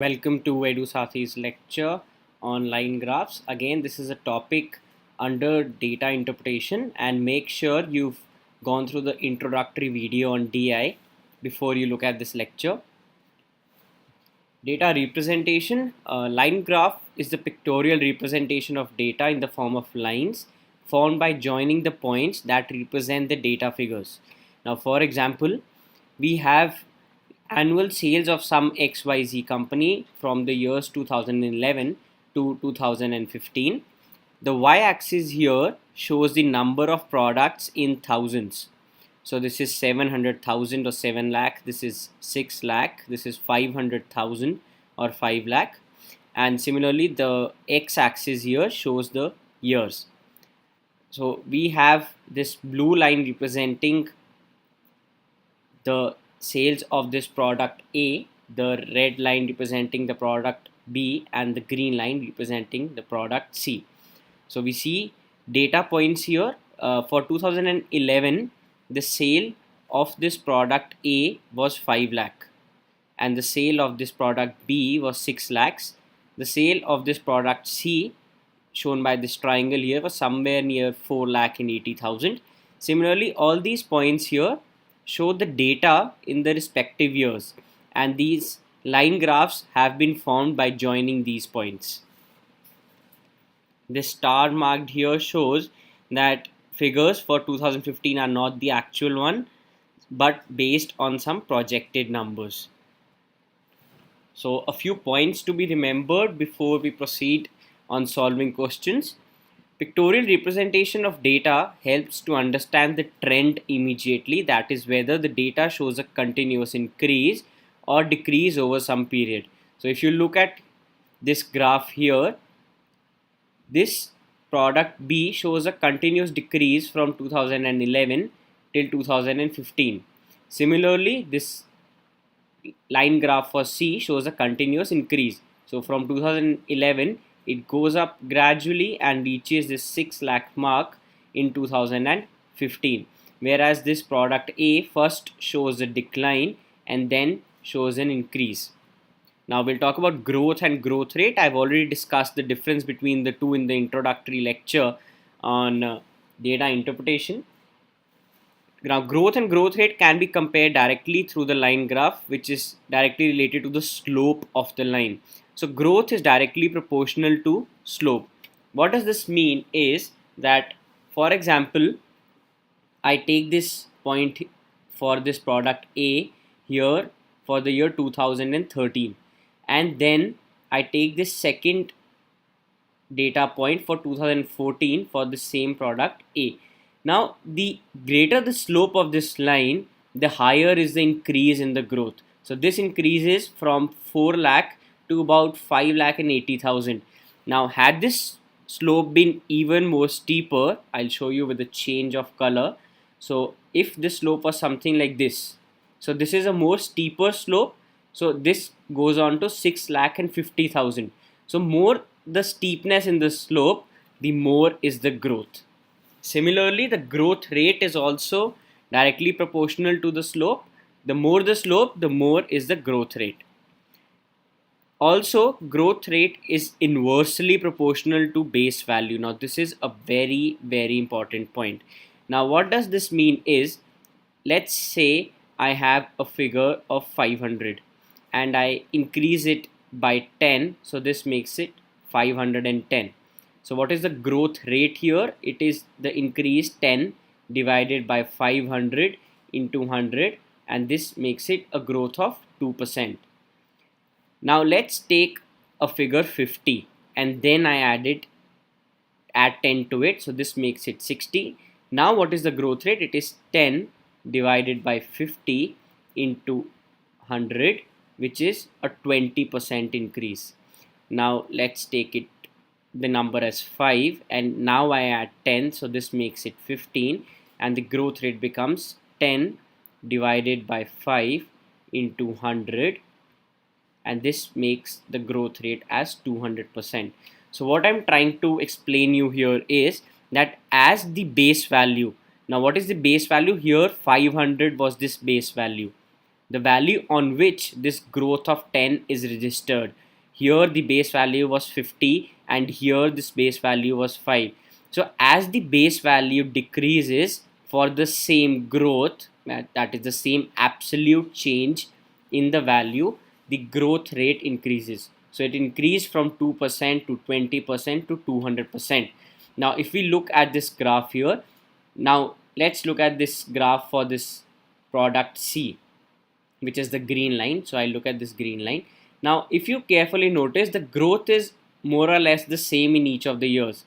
Welcome to Edusathi's lecture on line graphs. Again, this is a topic under data interpretation, and make sure you've gone through the introductory video on DI before you look at this lecture. Data representation. Line graph is the pictorial representation of data in the form of lines formed by joining the points that represent the data figures. Now, for example, we have annual sales of some XYZ company from the years 2011 to 2015. The y-axis here shows the number of products in thousands. So this is 700,000 or 7 lakh, this is 6 lakh, this is 500,000 or 5 lakh. And similarly, the x-axis here shows the years. So we have this blue line representing the sales of this product A, the red line representing the product B, and the green line representing the product C. So we see data points here. For 2011, the sale of this product A was 5 lakh, and the sale of this product B was 6 lakhs. The sale of this product C, shown by this triangle here, was somewhere near 4 lakh and 80,000. Similarly, all these points here show the data in the respective years, and these line graphs have been formed by joining these points. This star marked here shows that figures for 2015 are not the actual one, but based on some projected numbers. So a few points to be remembered before we proceed on solving questions. Pictorial representation of data helps to understand the trend immediately, that is whether the data shows a continuous increase or decrease over some period. So if you look at this graph here, this product B shows a continuous decrease from 2011 till 2015. Similarly, this line graph for C shows a continuous increase. So from 2011, it goes up gradually and reaches this 6 lakh mark in 2015. Whereas this product A first shows a decline and then shows an increase. Now we'll talk about growth and growth rate. I've already discussed the difference between the two in the introductory lecture on data interpretation. Now growth and growth rate can be compared directly through the line graph, which is directly related to the slope of the line. So growth is directly proportional to slope. What does this mean is that, for example, I take this point for this product A here for the year 2013, and then I take this second data point for 2014 for the same product A. Now, the greater the slope of this line, the higher is the increase in the growth. So this increases from 4 lakh to about 5 lakh and 80,000. Now, had this slope been even more steeper, I'll show you with a change of color. So if this slope was something like this, so this is a more steeper slope. So this goes on to 6 lakh and 50,000. So more the steepness in the slope, the more is the growth. Similarly, the growth rate is also directly proportional to the slope. The more the slope, the more is the growth rate. Also, growth rate is inversely proportional to base value. Now, this is a very, very important point. Now, what does this mean is, let's say I have a figure of 500 and I increase it by 10. So this makes it 510. So what is the growth rate here? It is the increase 10 divided by 500 into 100, and this makes it a growth of 2%. Now let's take a figure 50 and then I add 10 to it. So this makes it 60. Now what is the growth rate? It is 10 divided by 50 into 100, which is a 20% increase. Now let's take it the number as 5, and now I add 10, so this makes it 15, and the growth rate becomes 10 divided by 5 into 100, and this makes the growth rate as 200%. So what I'm trying to explain you here is that as the base value, now what is the base value here? 500 was this base value. the value on which this growth of 10 is registered. Here the base value was 50 and here this base value was 5. So as the base value decreases for the same growth, that is the same absolute change in the value, the growth rate increases. So it increased from 2% to 20% to 200%. Now if we look at this graph here, now let's look at this graph for this product C, which is the green line. So I look at this green line. Now if you carefully notice, the growth is more or less the same in each of the years,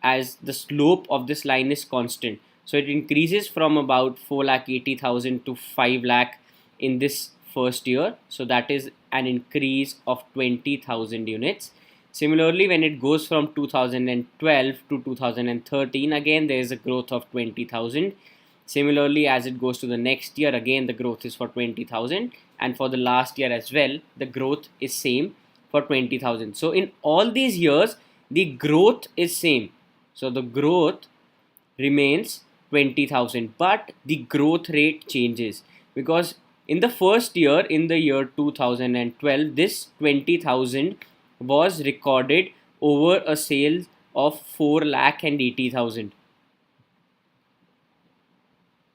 as the slope of this line is constant. So it increases from about 4,80,000 to 5 lakh in this first year. So that is an increase of 20,000 units. Similarly, when it goes from 2012 to 2013, again there is a growth of 20,000. Similarly, as it goes to the next year, again the growth is for 20,000, and for the last year as well, the growth is same for 20,000. So in all these years, the growth is same. So the growth remains 20,000, but the growth rate changes, because in the first year, in the year 2012, this 20,000 was recorded over a sale of 4,80,000.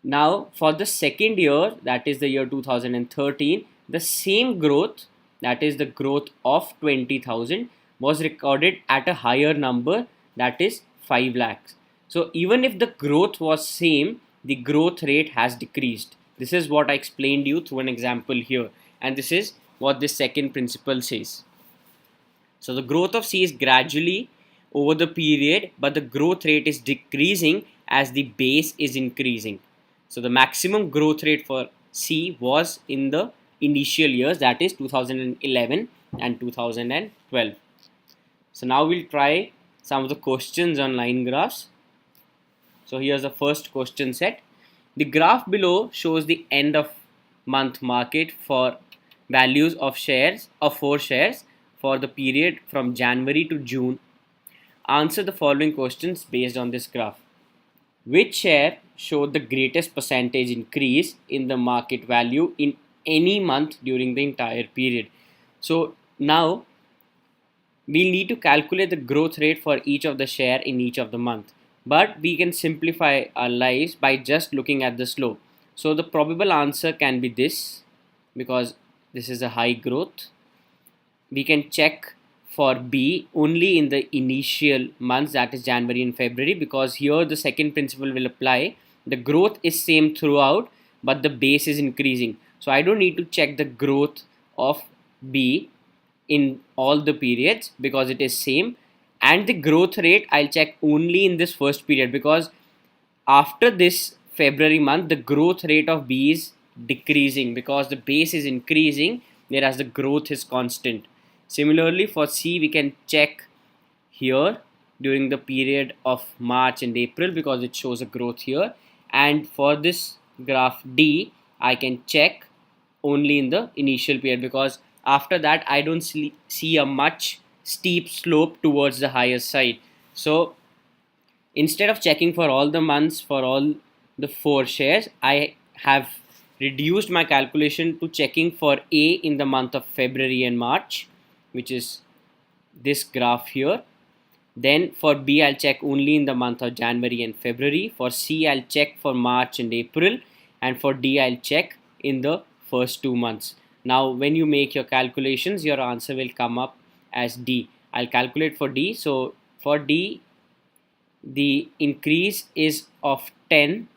Now for the second year, that is the year 2013, the same growth, that is the growth of 20,000, was recorded at a higher number, that is 5 lakhs. So even if the growth was same, the growth rate has decreased. This is what I explained you through an example here, and this is what this second principle says. So the growth of C is gradually over the period, but the growth rate is decreasing as the base is increasing. So the maximum growth rate for C was in the initial years, that is 2011 and 2012. So now we'll try some of the questions on line graphs. So here's the first question set. The graph below shows the end of month market for values of shares of 4 shares for the period from January to June. Answer the following questions based on this graph. Which share showed the greatest percentage increase in the market value in any month during the entire period? So now we'll need to calculate the growth rate for each of the share in each of the month, but we can simplify our lives by just looking at the slope. So the probable answer can be this, because this is a high growth. We can check for B only in the initial months, that is January and February, because here the second principle will apply. The growth is same throughout, but the base is increasing. So I don't need to check the growth of B in all the periods because it is same, and the growth rate I'll check only in this first period, because after this February month the growth rate of B is decreasing because the base is increasing, whereas the growth is constant. Similarly for C, we can check here during the period of March and April because it shows a growth here, and for this graph D, I can check only in the initial period because after that I don't see a much steep slope towards the higher side. So instead of checking for all the months for all the 4 shares, I have reduced my calculation to checking for A in the month of February and March, which is this graph here. Then for B, I'll check only in the month of January and February. For C, I'll check for March and April. And for D, I'll check in the first 2 months. Now, when you make your calculations, your answer will come up as D. I'll calculate for D. So for D, the increase is of 10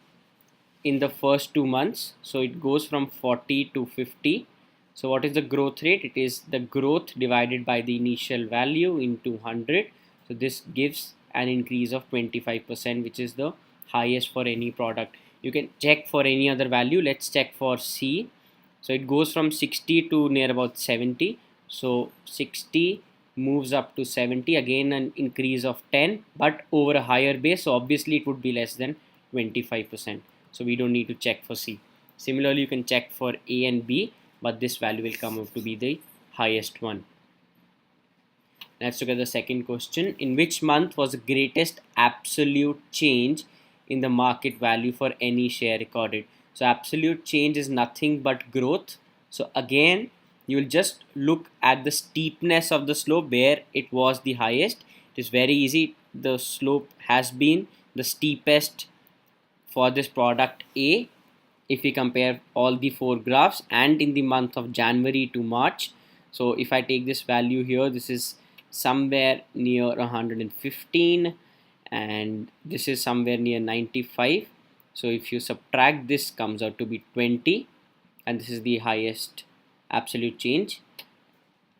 in the first 2 months. So it goes from 40 to 50. So what is the growth rate? It is the growth divided by the initial value into 100. So this gives an increase of 25%, which is the highest for any product. You can check for any other value. Let's check for C. So it goes from 60 to near about 70. So 60 moves up to 70, again an increase of 10, but over a higher base. So obviously it would be less than 25%. So we don't need to check for C. Similarly, you can check for A and B, but this value will come out to be the highest one. Let's look at the second question. In which month was the greatest absolute change in the market value for any share recorded? So absolute change is nothing but growth. So again, you will just look at the steepness of the slope where it was the highest. It is very easy. The slope has been the steepest for this product A if we compare all the four graphs and in the month of January to March. So if I take this value here, this is somewhere near 115 and this is somewhere near 95. So if you subtract this, comes out to be 20, and this is the highest absolute change.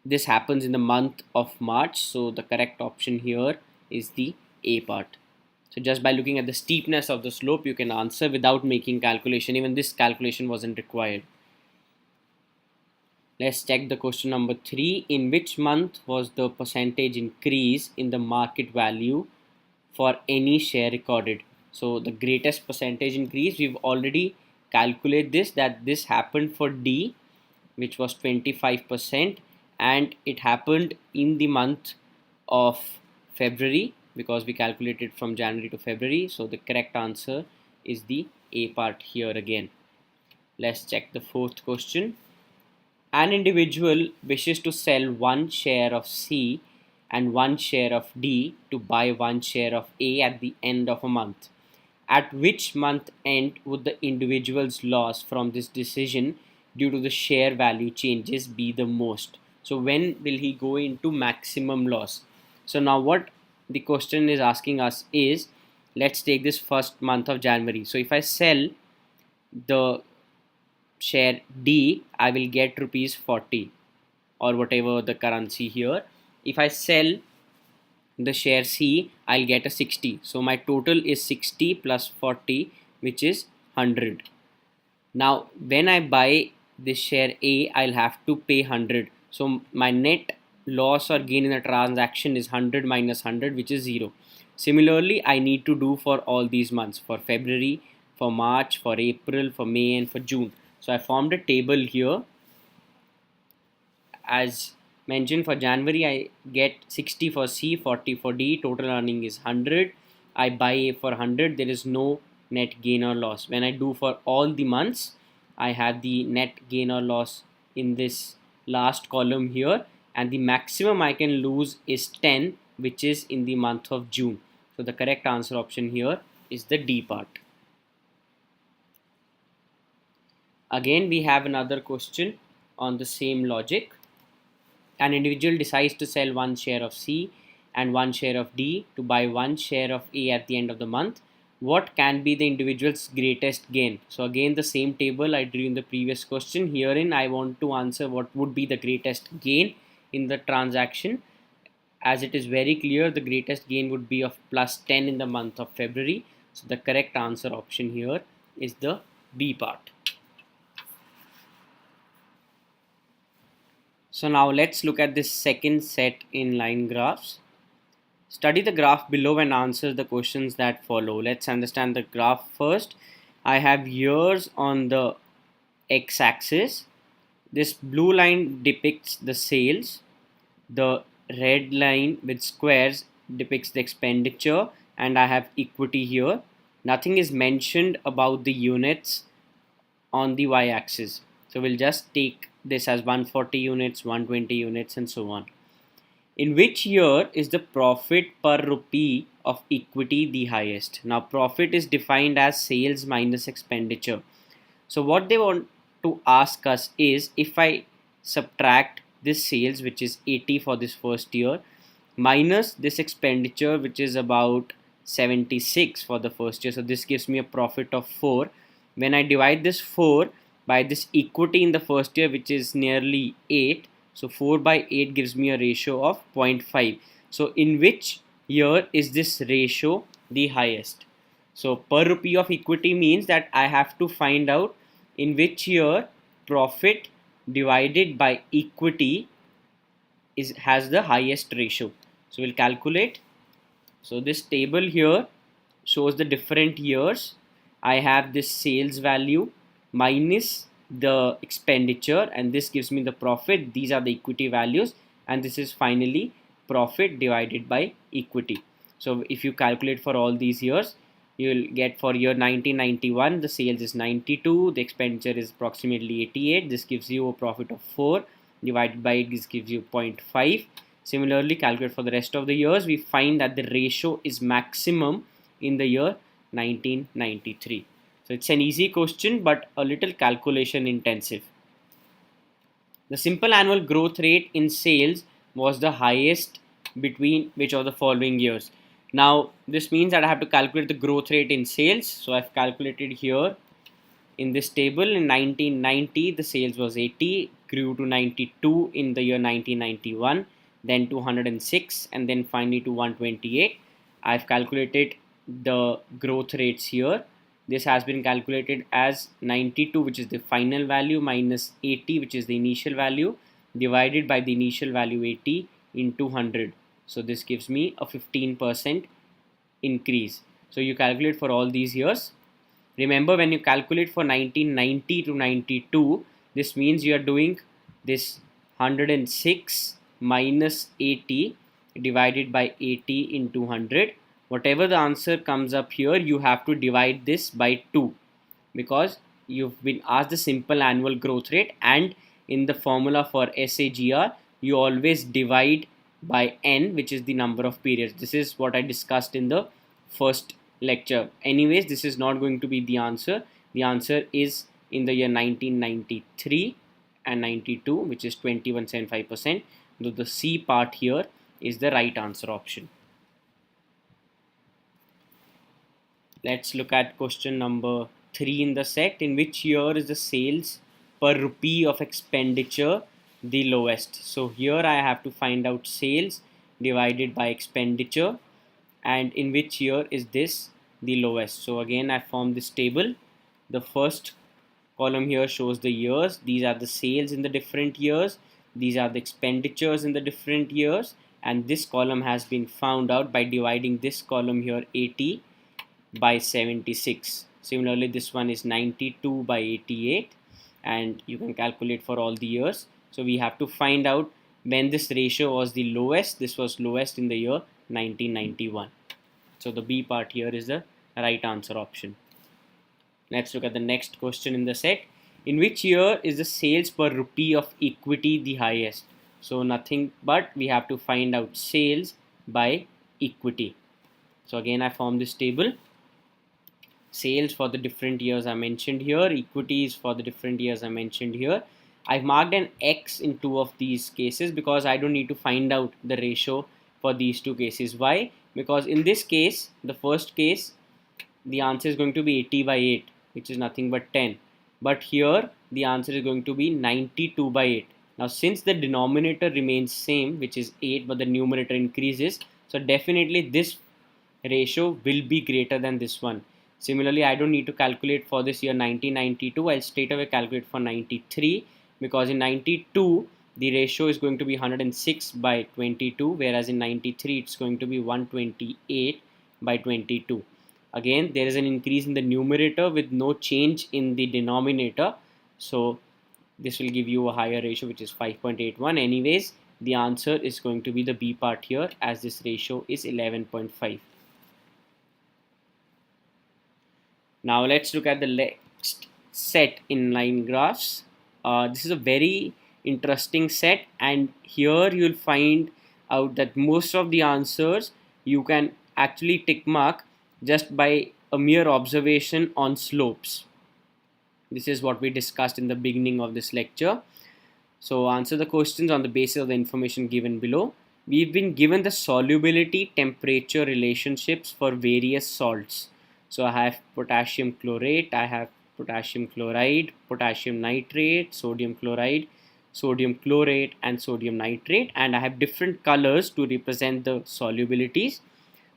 This happens in the month of March, so the correct option here is the A part. So just by looking at the steepness of the slope, you can answer without making calculation. Even this calculation wasn't required. Let's check the question number 3. In which month was the percentage increase in the market value for any share recorded? So the greatest percentage increase, we've already calculated this, that this happened for D, which was 25%, and it happened in the month of February because we calculated from January to February. So the correct answer is the A part here again. Let's check the fourth question. An individual wishes to sell one share of C and one share of D to buy one share of A at the end of a month. At which month end would the individual's loss from this decision due to the share value changes be the most? So when will he go into maximum loss? So now what the question is asking us is, let's take this first month of January. So if I sell the share D, I will get rupees 40 or whatever the currency here. If I sell the share C, I'll get a 60. So my total is 60 plus 40, which is 100. Now when I buy this share A, I'll have to pay 100. So my net loss or gain in the transaction is 100 minus 100, which is 0. Similarly, I need to do for all these months, for February, for March, for April, for May, and for June. So I formed a table here. As mentioned, for January, I get 60 for C, 40 for D, total earning is 100. I buy A for 100, there is no net gain or loss. When I do for all the months, I have the net gain or loss in this last column here, and the maximum I can lose is 10, which is in the month of June. So the correct answer option here is the D part. Again, we have another question on the same logic. An individual decides to sell one share of C and one share of D to buy one share of A at the end of the month. What can be the individual's greatest gain? So again, the same table I drew in the previous question. Herein, I want to answer what would be the greatest gain in the transaction. As it is very clear, the greatest gain would be of plus 10 in the month of February. So the correct answer option here is the B part. So now let's look at this second set in line graphs. Study the graph below and answer the questions that follow. Let's understand the graph first. I have years on the x-axis. This blue line depicts the sales. The red line with squares depicts the expenditure, and I have equity here. Nothing is mentioned about the units on the y-axis. So we'll just take this as 140 units, 120 units, and so on. In which year is the profit per rupee of equity the highest? Now profit is defined as sales minus expenditure. So what they want to ask us is, if I subtract this sales, which is 80 for this first year, minus this expenditure, which is about 76 for the first year, so this gives me a profit of 4. When I divide this 4 by this equity in the first year, which is nearly 8, so 4 by 8 gives me a ratio of 0.5. So in which year is this ratio the highest? So per rupee of equity means that I have to find out in which year profit divided by equity has the highest ratio. So we'll calculate. So this table here shows the different years. I have this sales value minus the expenditure, and this gives me the profit. These are the equity values, and this is finally profit divided by equity. So if you calculate for all these years, you will get for year 1991 the sales is 92, the expenditure is approximately 88. This gives you a profit of 4 divided by it, this gives you 0.5. Similarly, calculate for the rest of the years. We find that the ratio is maximum in the year 1993. So it's an easy question but a little calculation intensive. The simple annual growth rate in sales was the highest between which of the following years? Now, this means that I have to calculate the growth rate in sales. So I've calculated here in this table. In 1990, the sales was 80, grew to 92 in the year 1991, then 206, and then finally to 128. I've calculated the growth rates here. This has been calculated as 92, which is the final value, minus 80, which is the initial value, divided by the initial value 80 in 200. So this gives me a 15% increase. So you calculate for all these years. Remember, when you calculate for 1990 to 92, this means you are doing this 106 minus 80 divided by 80 in 200. Whatever the answer comes up here, you have to divide this by 2 because you've been asked the simple annual growth rate, and in the formula for SAGR, you always divide by n, which is the number of periods. This is what I discussed in the first lecture. Anyways, this is not going to be the answer. The answer is in the year 1993 and 92, which is 21.75%. So the C part here is the right answer option. Let's look at question number 3 in the set. In which year is the sales per rupee of expenditure the lowest? So here I have to find out sales divided by expenditure, and in which year is this the lowest. So again, I form this table. The first column here shows the years. These are the sales in the different years. These are the expenditures in the different years, and this column has been found out by dividing this column here 80 by 76. Similarly, this one is 92 by 88, and you can calculate for all the years. So we have to find out when this ratio was the lowest. This was lowest in the year 1991. So the B part here is the right answer option. Let's look at the next question in the set. In which year is the sales per rupee of equity the highest? So nothing but we have to find out sales by equity. So again, I form this table. Sales for the different years I mentioned here, equities for the different years I mentioned here. I've marked an X in 2 of these cases because I don't need to find out the ratio for these 2 cases. Why? Because in this case, the first case, the answer is going to be 80 by 8, which is nothing but 10. But here, the answer is going to be 92 by 8. Now, since the denominator remains same, which is 8, but the numerator increases, so definitely this ratio will be greater than this one. Similarly, I don't need to calculate for this year 1992. I'll straight away calculate for 93, because in 92 the ratio is going to be 106 by 22, whereas in 93 it's going to be 128 by 22. Again, there is an increase in the numerator with no change in the denominator, so this will give you a higher ratio, which is 5.81. Anyways, the answer is going to be the B part here, as this ratio is 11.5. Now let's look at the next set in line graphs. This is a very interesting set, and here you'll find out that most of the answers you can actually tick mark just by a mere observation on slopes. This is what we discussed in the beginning of this lecture. So answer the questions on the basis of the information given below. We've been given the solubility temperature relationships for various salts. So I have potassium chlorate, I have potassium chloride, potassium nitrate, sodium chloride, sodium chlorate, and sodium nitrate, and I have different colors to represent the solubilities.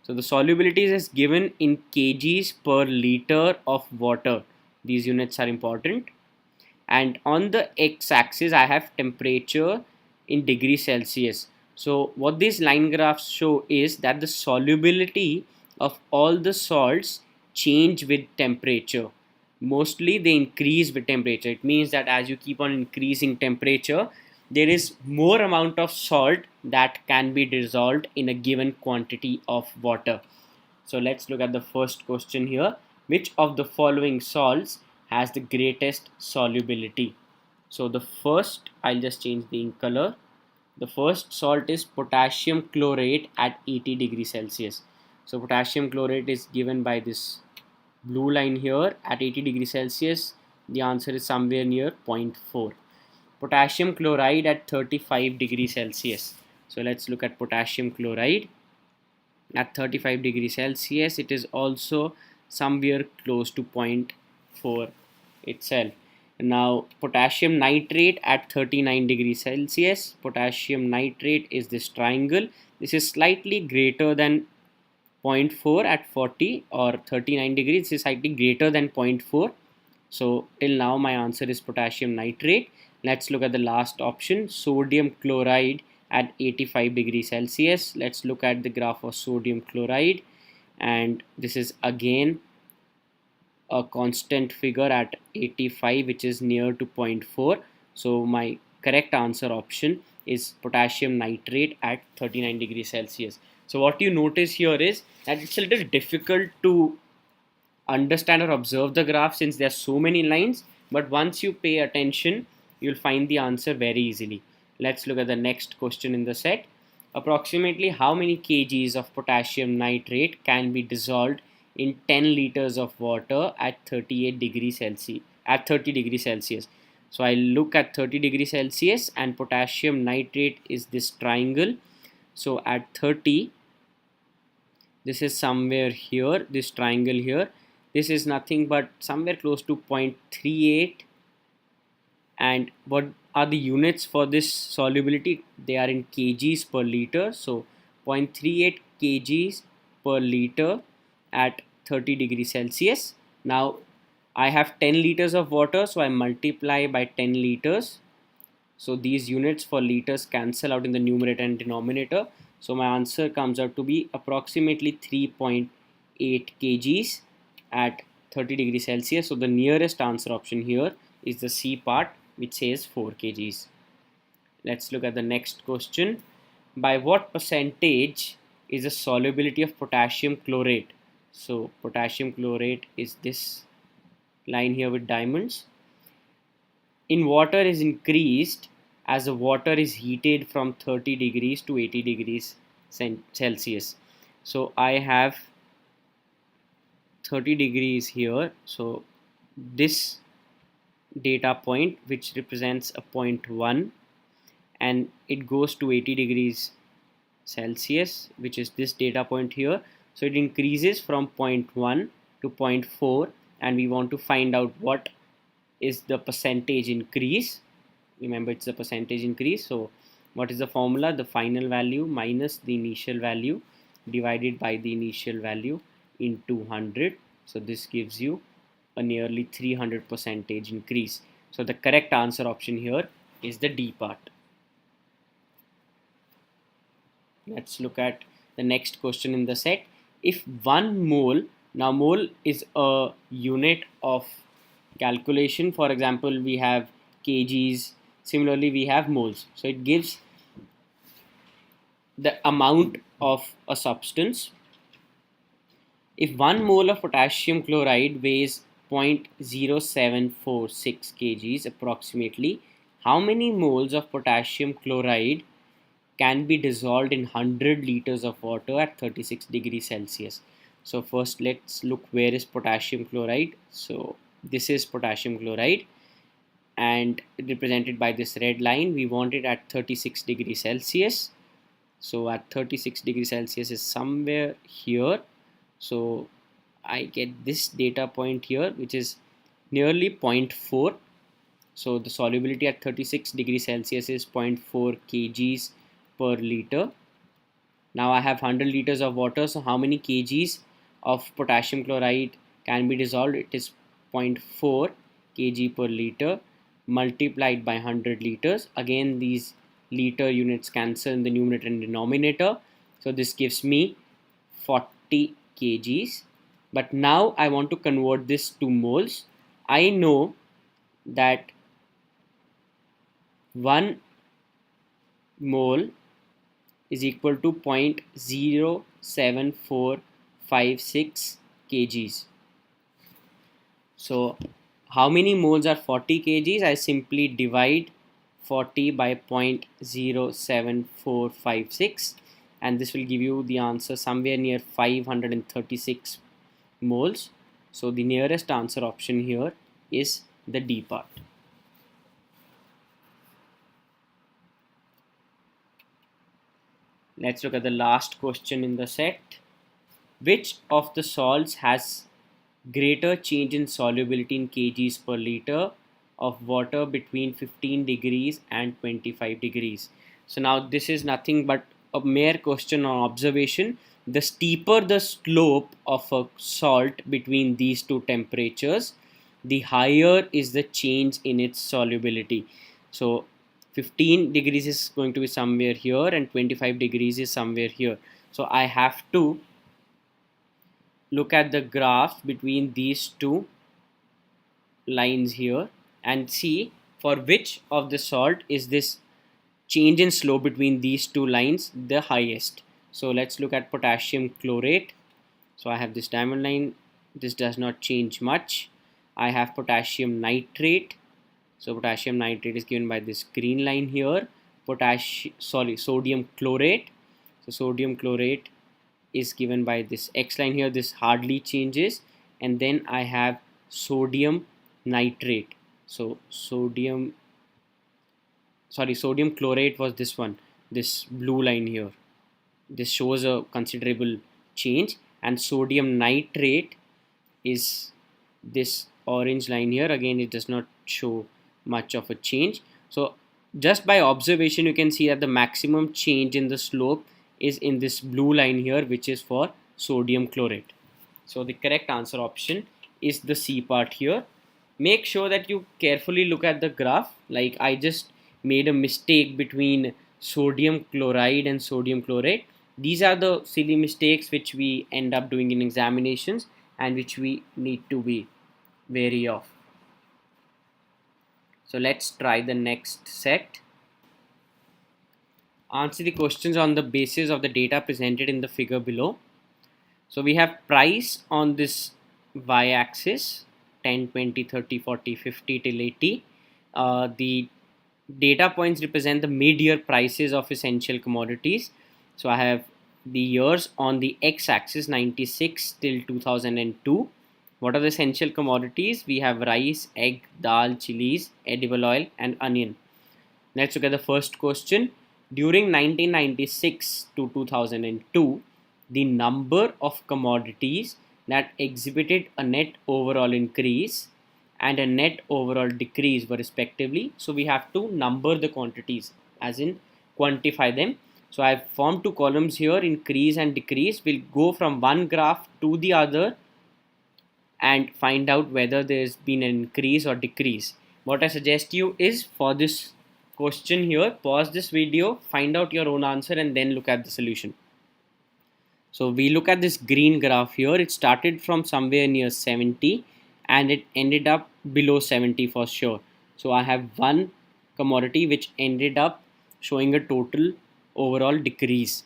So the solubilities is given in kgs per liter of water. These units are important. And on the x-axis, I have temperature in degrees Celsius. So what these line graphs show is that the solubility of all the salts change with temperature. Mostly they increase with temperature. It means that as you keep on increasing temperature, there is more amount of salt that can be dissolved in a given quantity of water. So let's look at the first question here. Which of the following salts has the greatest solubility? So the first, I'll just change the ink color. The first salt is potassium chlorate at 80 degrees Celsius. So potassium chlorate is given by this blue line here at 80 degrees Celsius. The answer is somewhere near 0.4. Potassium chloride at 35 degrees Celsius. So let's look at potassium chloride at 35 degrees Celsius. It is also somewhere close to 0.4 itself. Now potassium nitrate at 39 degrees Celsius. Potassium nitrate is this triangle. This is slightly greater than zero point 0.4 at 40 or 39 degrees. This is slightly greater than 0.4. So till now my answer is potassium nitrate. Let's look at the last option, sodium chloride at 85 degrees Celsius. Let's look at the graph of sodium chloride, and this is again a constant figure at 85, which is near to 0.4. So my correct answer option is potassium nitrate at 39 degrees Celsius. So what you notice here is that it's a little difficult to understand or observe the graph since there are so many lines, but once you pay attention you'll find the answer very easily. Let's look at the next question in the set. Approximately how many kgs of potassium nitrate can be dissolved in 10 liters of water at 38 degrees Celsius at 30 degrees Celsius? So I look at 30 degrees Celsius and potassium nitrate is this triangle. So at 30, this is somewhere here, this triangle here. This is nothing but somewhere close to 0.38. And what are the units for this solubility? They are in kgs per liter. So 0.38 kgs per liter at 30 degrees Celsius. Now I have 10 liters of water, so I multiply by 10 liters. So these units for liters cancel out in the numerator and denominator. So my answer comes out to be approximately 3.8 kgs at 30 degrees Celsius. So the nearest answer option here is the C part, which says 4 kgs. Let's look at the next question. By what percentage is the solubility of potassium chlorate? So potassium chlorate is this line here with diamonds. In water is increased as the water is heated from 30 degrees to 80 degrees Celsius. So I have 30 degrees here. So this data point, which represents a 0.1, and it goes to 80 degrees Celsius, which is this data point here. So it increases from 0.1 to 0.4, and we want to find out what is the percentage increase. Remember, it's the percentage increase. So what is the formula? The final value minus the initial value divided by the initial value into 100. So this gives you a nearly 300 percentage increase. So the correct answer option here is the D part. Let's look at the next question in the set. If 1 mole, now mole is a unit of calculation. For example, we have kgs, similarly we have moles. So it gives the amount of a substance. If 1 mole of potassium chloride weighs 0.0746 kgs approximately, how many moles of potassium chloride can be dissolved in 100 liters of water at 36 degrees Celsius? So first let's look where is potassium chloride. So this is potassium chloride and represented by this red line. We want it at 36 degrees Celsius. So at 36 degrees Celsius is somewhere here. So I get this data point here, which is nearly 0.4. So the solubility at 36 degrees Celsius is 0.4 kgs per liter. Now I have 100 liters of water. So how many kgs of potassium chloride can be dissolved? It is 0.4 kg per liter multiplied by 100 liters. Again, these liter units cancel in the numerator and denominator. So this gives me 40 kgs. But now I want to convert this to moles. I know that 1 mole is equal to 0.0745 0.56 kgs. So how many moles are 40 kgs? I simply divide 40 by 0.07456, and this will give you the answer somewhere near 536 moles. So the nearest answer option here is the D part. Let's look at the last question in the set. Which of the salts has greater change in solubility in kgs per liter of water between 15 degrees and 25 degrees? So now this is nothing but a mere question or observation. The steeper the slope of a salt between these two temperatures, the higher is the change in its solubility. So 15 degrees is going to be somewhere here and 25 degrees is somewhere here. So I have to look at the graph between these two lines here and see for which of the salt is this change in slope between these two lines the highest. So let's look at potassium chlorate. So I have this diamond line, this does not change much. I have potassium nitrate. So potassium nitrate is given by this green line here. Sodium chlorate. So sodium chlorate is given by this X line here. This hardly changes. And then I have sodium nitrate. So sodium chlorate was this one, this blue line here. This shows a considerable change, and sodium nitrate is this orange line here. Again, it does not show much of a change. So just by observation you can see that the maximum change in the slope is in this blue line here, which is for sodium chlorate. So the correct answer option is the C part here. Make sure that you carefully look at the graph. Like I just made a mistake between sodium chloride and sodium chlorate. These are the silly mistakes which we end up doing in examinations and which we need to be wary of. So let's try the next set. Answer the questions on the basis of the data presented in the figure below. So we have price on this y-axis, 10, 20, 30, 40, 50 till 80. The data points represent the mid-year prices of essential commodities. So I have the years on the x-axis, 96 till 2002. What are the essential commodities? We have rice, egg, dal, chilies, edible oil, and onion. Let's look at the first question. During 1996 to 2002, the number of commodities that exhibited a net overall increase and a net overall decrease were respectively. So we have to number the quantities, as in quantify them. So I have formed two columns here, increase and decrease. We'll go from one graph to the other and find out whether there's been an increase or decrease. What I suggest you is, for this question here, pause this video, find out your own answer, and then look at the solution. So we look at this green graph here. It started from somewhere near 70 and it ended up below 70 for sure. So I have one commodity which ended up showing a total overall decrease.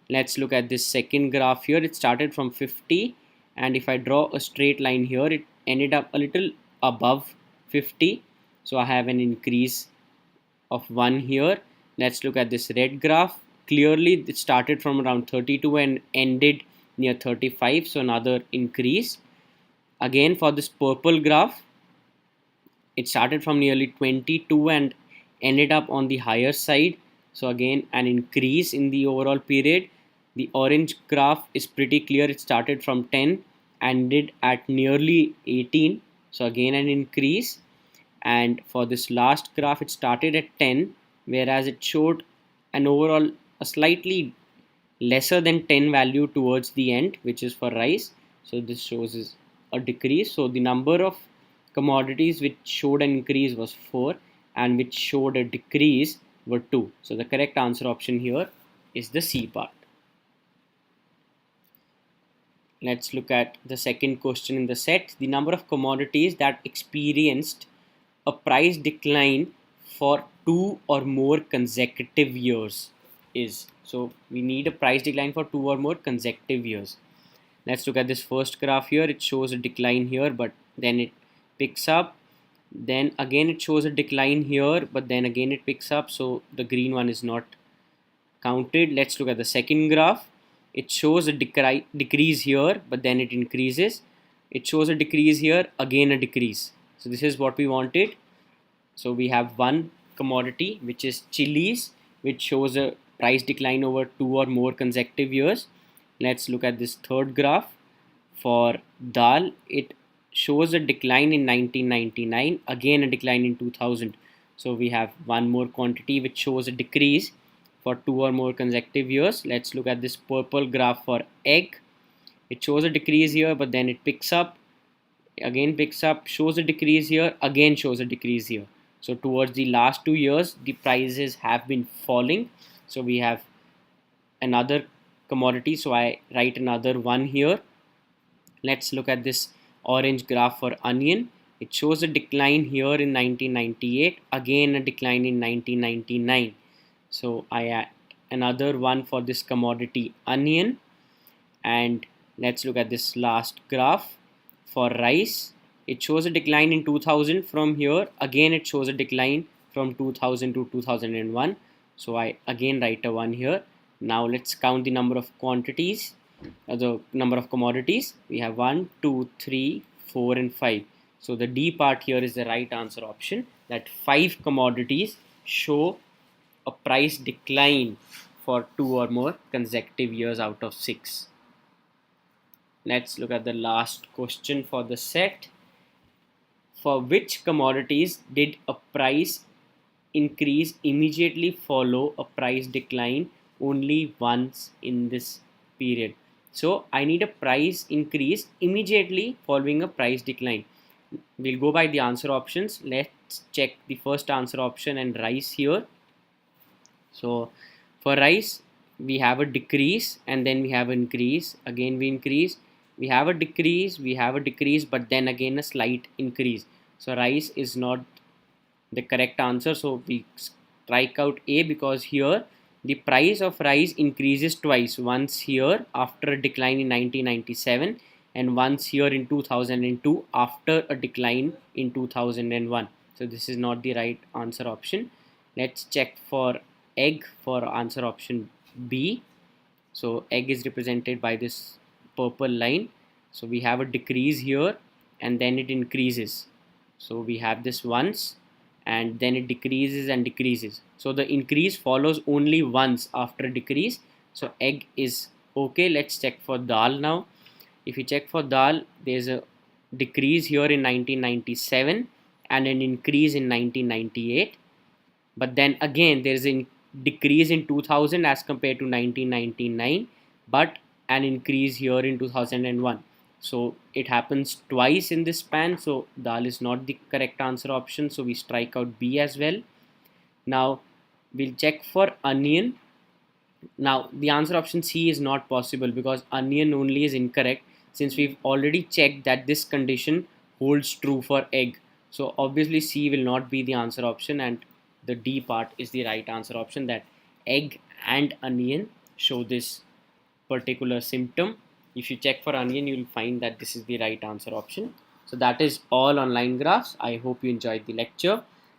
Let's look at this second graph here. It started from 50, and if I draw a straight line here, it ended up a little above 50. So I have an increase of 1 here. Let's look at this red graph. Clearly it started from around 32 and ended near 35, so another increase. Again, for this purple graph, it started from nearly 22 and ended up on the higher side, so again an increase in the overall period. The orange graph is pretty clear. It started from 10 and ended at nearly 18, so again an increase. And for this last graph, it started at 10, whereas it showed an overall a slightly lesser than 10 value towards the end, which is for rice. So this shows is a decrease. So the number of commodities which showed an increase was 4 and which showed a decrease were 2. So the correct answer option here is the C part. Let's look at the second question in the set. The number of commodities that experienced a price decline for 2 or more consecutive years is. So we need a price decline for 2 or more consecutive years. Let's look at this first graph here. It shows a decline here, but then it picks up. Then again it shows a decline here, but then again it picks up. So the green one is not counted. Let's look at the second graph. It shows a decrease here, but then it increases. It shows a decrease here, again a decrease. So this is what we wanted. So we have one commodity, which is chilies, which shows a price decline over 2 or more consecutive years. Let's look at this third graph. For dal, it shows a decline in 1999, again a decline in 2000. So we have one more quantity which shows a decrease for 2 or more consecutive years. Let's look at this purple graph for egg. It shows a decrease here, but then it picks up, again picks up, shows a decrease here, again shows a decrease here. So towards the last 2 years, the prices have been falling. So we have another commodity. So I write another one here. Let's look at this orange graph for onion. It shows a decline here in 1998, again a decline in 1999. So I add another one for this commodity onion. And let's look at this last graph for rice. It shows a decline in 2000 from here, again it shows a decline from 2000 to 2001. So I again write a 1 here. Now let's count the number of quantities, the number of commodities. We have 1, 2, 3, 4 and 5. So the D part here is the right answer option, that 5 commodities show a price decline for 2 or more consecutive years out of 6. Let's look at the last question for the set. For which commodities did a price increase immediately follow a price decline only once in this period? So I need a price increase immediately following a price decline. We'll go by the answer options. Let's check the first answer option and rice here. So for rice, we have a decrease and then we have an increase. Again we increase. We have a decrease, but then again a slight increase. So rice is not the correct answer. So we strike out A, because here the price of rice increases twice. Once here after a decline in 1997 and once here in 2002 after a decline in 2001. So this is not the right answer option. Let's check for egg for answer option B. So egg is represented by this purple line. So we have a decrease here and then it increases. So we have this once and then it decreases and decreases. So the increase follows only once after a decrease. So egg is okay. Let's check for dal now. If you check for dal, there's a decrease here in 1997 and an increase in 1998. But then again there is a decrease in 2000 as compared to 1999, but an increase here in 2001. So it happens twice in this span. So dal is not the correct answer option. So we strike out B as well. Now we'll check for onion. Now the answer option C is not possible because onion only is incorrect, since we've already checked that this condition holds true for egg. So obviously C will not be the answer option, and the D part is the right answer option, that egg and onion show this particular symptom. If you check for onion, you will find that this is the right answer option. So that is all on line graphs. I hope you enjoyed the lecture.